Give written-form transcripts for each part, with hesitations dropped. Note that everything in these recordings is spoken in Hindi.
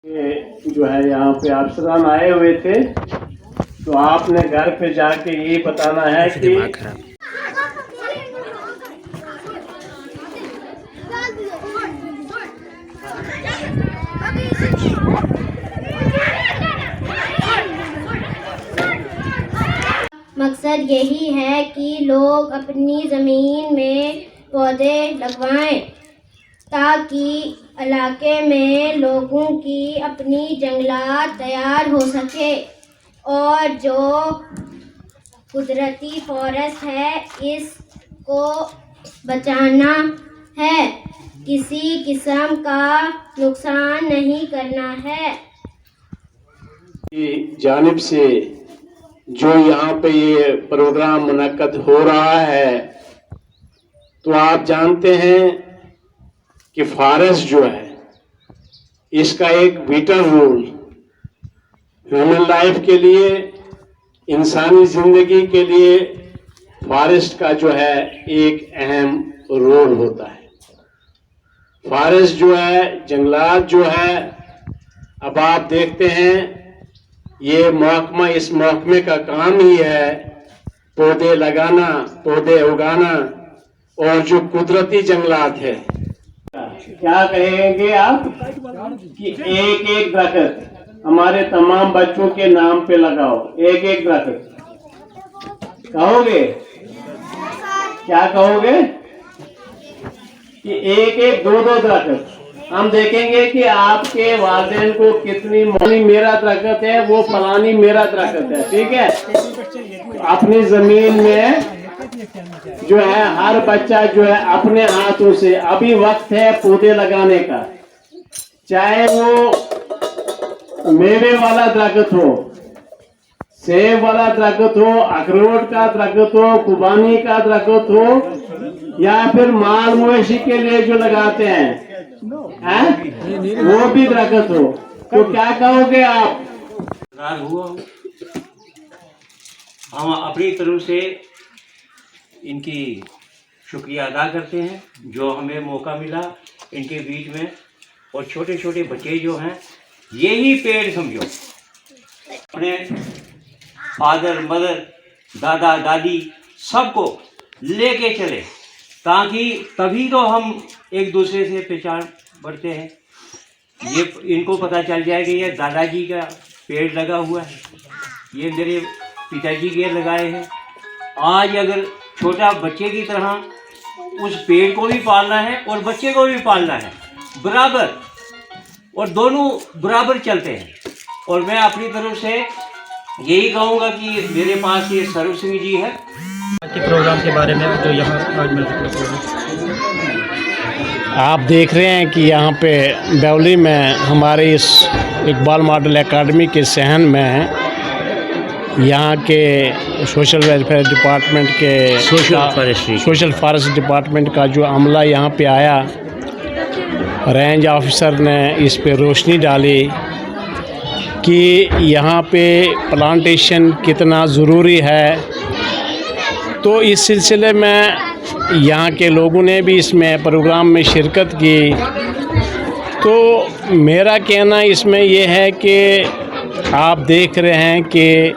जो है यहाँ पे अफसरान आए हुए थे, तो आपने घर पे जाके ये बताना है कि मकसद यही है कि लोग अपनी ज़मीन में पौधे लगवाएं ताकि इलाके में लोगों की अपनी जंगलात तैयार हो सके और जो कुदरती फॉरेस्ट है इसको बचाना है, किसी किस्म का नुकसान नहीं करना है। की जानिब से जो यहाँ पे ये प्रोग्राम मुनक्कद हो रहा है, तो आप जानते हैं कि फॉरेस्ट जो है इसका एक विटल रोल ह्यूमन लाइफ के लिए, इंसानी जिंदगी के लिए फॉरेस्ट का जो है एक अहम रोल होता है। फॉरेस्ट जो है, जंगलात जो है, अब आप देखते हैं ये महकमा, इस महकमे का काम ही है पौधे लगाना, पौधे उगाना, और जो कुदरती जंगलात है, क्या कहेंगे आप कि एक एक दरख्त हमारे तमाम बच्चों के नाम पे लगाओ, एक एक दरख्त कहोगे? क्या कहोगे कि एक एक दो दो दरख्त? हम देखेंगे कि आपके वालिदैन को कितनी मनी मेरा दरख्त है, वो फलानी मेरा दरख्त है, ठीक है। अपनी जमीन में जो है हर बच्चा जो है अपने हाथों से, अभी वक्त है पौधे लगाने का, चाहे वो मेवे वाला दरख्त हो, सेब वाला दरख्त हो, अखरोट का दरख्त हो, खुबानी का दरख्त हो, या फिर माल मवेशी के लिए जो लगाते हैं वो भी दरख्त हो, तो क्या कहोगे आप? हम अपनी तरफ से इनकी शुक्रिया अदा करते हैं जो हमें मौका मिला इनके बीच में। और छोटे छोटे बच्चे जो हैं यही पेड़ समझो अपने फादर मदर दादा दादी सबको लेके चले, ताकि तभी तो हम एक दूसरे से पहचान बढ़ते हैं। ये इनको पता चल जाए कि ये दादाजी का पेड़ लगा हुआ है, ये मेरे पिताजी के लगाए हैं। आज अगर छोटा बच्चे की तरह उस पेड़ को भी पालना है और बच्चे को भी पालना है बराबर, और दोनों बराबर चलते हैं। और मैं अपनी तरफ से यही कहूँगा कि मेरे पास ये सर्व सिंह जी है के प्रोग्राम के बारे में जो यहाँ आज मिल आप देख रहे हैं कि यहाँ पे बेवली में हमारे इस इकबाल मॉडल एकेडमी के सहन में यहाँ के सोशल वेलफेयर डिपार्टमेंट के सोशल फॉरेस्ट डिपार्टमेंट का जो अमला यहाँ पे आया, रेंज ऑफिसर ने इस पे रोशनी डाली कि यहाँ पे प्लांटेशन कितना ज़रूरी है। तो इस सिलसिले में यहाँ के लोगों ने भी इसमें प्रोग्राम में शिरकत की। तो मेरा कहना इसमें यह है कि आप देख रहे हैं कि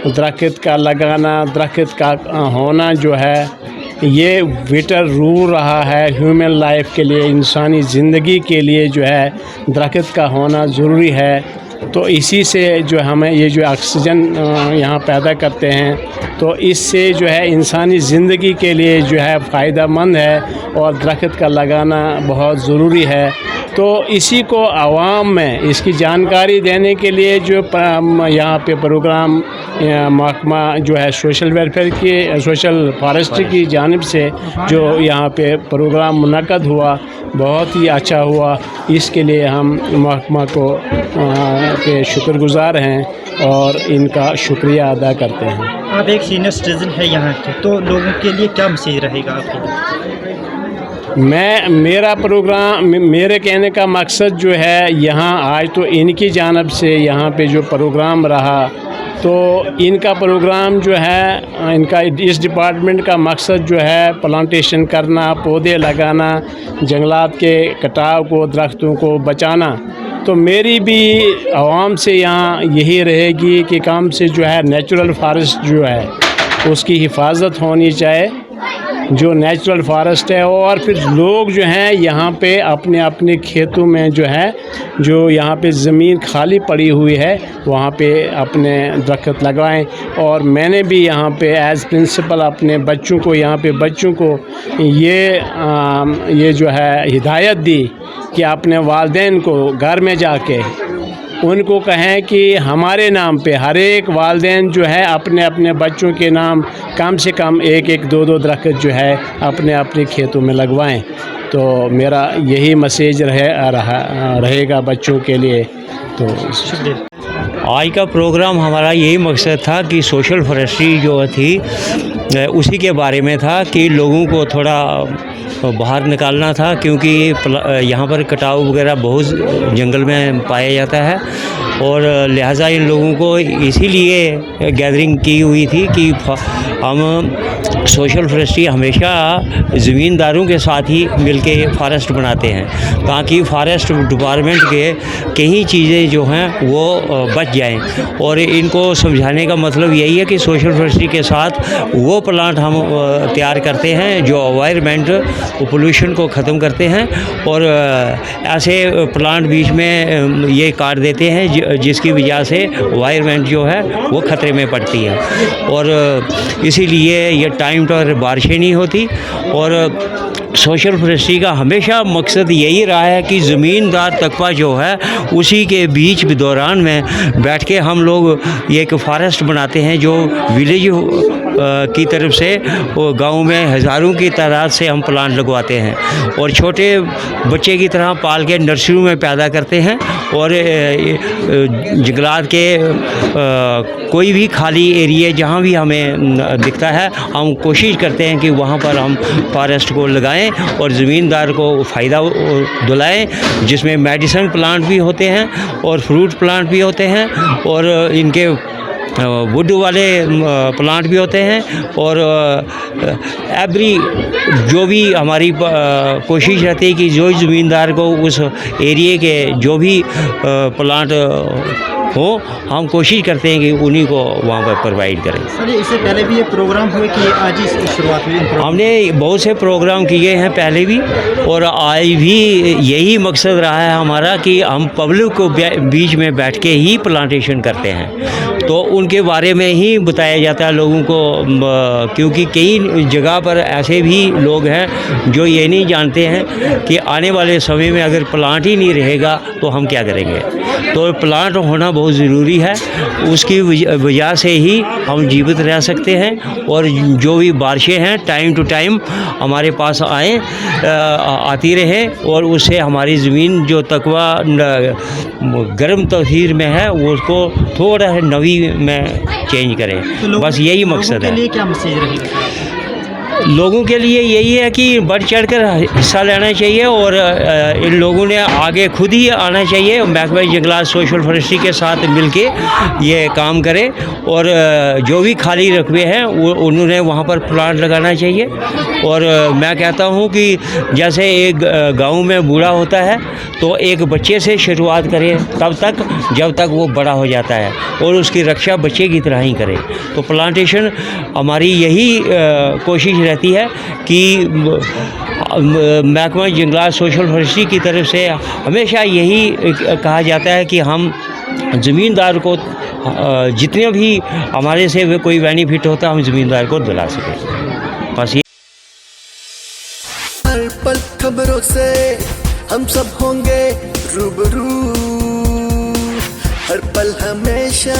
दरख्त का लगाना, दरख्त का होना जो है ये विटल रूल रहा है ह्यूमन लाइफ के लिए, इंसानी ज़िंदगी के लिए जो है दरख्त का होना ज़रूरी है। तो इसी से जो हमें ये जो ऑक्सीजन यहाँ पैदा करते हैं, तो इससे जो है इंसानी ज़िंदगी के लिए जो है फ़ायदेमंद है और दरख्त का लगाना बहुत ज़रूरी है। तो इसी को आवाम में इसकी जानकारी देने के लिए जो यहाँ पे प्रोग्राम महकमा जो है सोशल वेलफेयर की, सोशल फॉरेस्ट की जानिब से जो यहाँ पे प्रोग्राम मुनक्कद हुआ, बहुत ही अच्छा हुआ। इसके लिए हम महकमा को के शुक्रगुज़ार हैं और इनका शुक्रिया अदा करते हैं। आप एक सीनियर सिटीज़न है यहाँ के, तो लोगों के लिए क्या मैसेज रहेगा आपके? मेरा प्रोग्राम, मेरे कहने का मकसद जो है यहाँ आज तो इनकी जानिब से यहाँ पे जो प्रोग्राम रहा, तो इनका प्रोग्राम जो है, इनका इस डिपार्टमेंट का मकसद जो है प्लांटेशन करना, पौधे लगाना, जंगलात के कटाव को, दरख्तों को बचाना। तो मेरी भी आवाम से यहाँ यही रहेगी कि काम से जो है नेचुरल फॉरेस्ट जो है उसकी हिफाजत होनी चाहिए, जो नेचुरल फॉरेस्ट है। और फिर लोग जो हैं यहाँ पे अपने अपने खेतों में जो है, जो यहाँ पे ज़मीन खाली पड़ी हुई है वहाँ पे अपने दरख्त लगाएं। और मैंने भी यहाँ पे एज़ प्रिंसिपल अपने बच्चों को यहाँ पे बच्चों को ये जो है हिदायत दी कि अपने वालिदैन को घर में जाके उनको कहें कि हमारे नाम पे हर एक वालिदैन जो है अपने अपने बच्चों के नाम कम से कम एक एक दो दो दरख्त जो है अपने अपने खेतों में लगवाएं। तो मेरा यही मैसेज रहेगा बच्चों के लिए। तो आज का प्रोग्राम हमारा यही मकसद था कि सोशल फॉरेस्ट्री जो थी उसी के बारे में था कि लोगों को थोड़ा बाहर निकालना था, क्योंकि यहाँ पर कटाव वगैरह बहुत जंगल में पाया जाता है और लिहाजा इन लोगों को इसीलिए गैदरिंग की हुई थी कि हम सोशल फॉरेस्ट्री हमेशा ज़मींदारों के साथ ही मिलके फॉरेस्ट बनाते हैं, ताकि फॉरेस्ट डिपार्टमेंट के कई चीज़ें जो हैं वो बच जाएं। और इनको समझाने का मतलब यही है कि सोशल फॉरेस्ट्री के साथ वो प्लांट हम तैयार करते हैं जो एनवायरनमेंट पोल्यूशन को ख़त्म करते हैं, और ऐसे प्लांट बीच में ये काट देते हैं जिसकी वजह से एनवायरनमेंट जो है वो ख़तरे में पड़ती है। और इसीलिए ये टाइम पर बारिशें नहीं होती। और सोशल फॉरेस्ट्री का हमेशा मकसद यही रहा है कि ज़मींदार तबका जो है उसी के बीच दौरान में बैठ के हम लोग ये एक फॉरेस्ट बनाते हैं जो विलेज की तरफ से गांव में हज़ारों की तादाद से हम प्लांट लगवाते हैं और छोटे बच्चे की तरह पाल के नर्सरी में पैदा करते हैं। और जंगलात के कोई भी खाली एरिया जहाँ भी हमें दिखता है हम कोशिश करते हैं कि वहाँ पर हम फॉरेस्ट को लगाएं और ज़मींदार को फ़ायदा दिलाएं, जिसमें मेडिसिन प्लांट भी होते हैं और फ्रूट प्लांट भी होते हैं और इनके वुड वाले प्लांट भी होते हैं। और एवरी जो भी हमारी कोशिश रहती है कि जो ज़मींदार को उस एरिए के जो भी प्लांट हो हम कोशिश करते हैं कि उन्हीं को वहाँ पर प्रोवाइड करें। सर इससे पहले भी ये प्रोग्राम हुए कि आज ही शुरुआत हुई? हमने बहुत से प्रोग्राम किए हैं पहले भी, और आज भी यही मकसद रहा है हमारा कि हम पब्लिक को बीच में बैठ के ही प्लांटेशन करते हैं, तो उनके बारे में ही बताया जाता है लोगों को, क्योंकि कई जगह पर ऐसे भी लोग हैं जो ये नहीं जानते हैं कि आने वाले समय में अगर प्लांट ही नहीं रहेगा तो हम क्या करेंगे। तो प्लांट होना बहुत ज़रूरी है, उसकी वजह से ही हम जीवित रह सकते हैं। और जो भी बारिशें हैं टाइम टू टाइम हमारे पास आती रहे और उससे हमारी ज़मीन जो तकवा गर्म तहीर में है वो उसको थोड़ा नवी में चेंज करें। तो बस यही मकसद है। लोगों के लिए क्या मैसेज रहेगा? लोगों के लिए यही है कि बढ़ चढ़कर हिस्सा लेना चाहिए और इन लोगों ने आगे खुद ही आना चाहिए। महकमा जंगलात सोशल फॉरेस्ट्री के साथ मिलके ये काम करें और जो भी खाली रकबे हैं वो उन्होंने वहाँ पर प्लांट लगाना चाहिए। और मैं कहता हूँ कि जैसे एक गांव में बूढ़ा होता है तो एक बच्चे से शुरुआत करें तब तक जब तक वो बड़ा हो जाता है और उसकी रक्षा बच्चे की तरह ही करें। तो प्लांटेशन हमारी यही कोशिश रहती है कि महकमा जंगलात सोशल फॉरेस्ट्री की तरफ से हमेशा यही कहा जाता है कि हम ज़मींदार को जितने भी हमारे से कोई बेनिफिट होता है हम ज़मींदार को दिला सकें। बस ये हर पल खबरों से हम सब होंगे रूबरू, हर पल हमेशा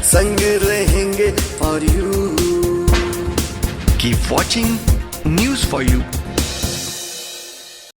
संग रहेंगे for you. Keep watching News for You.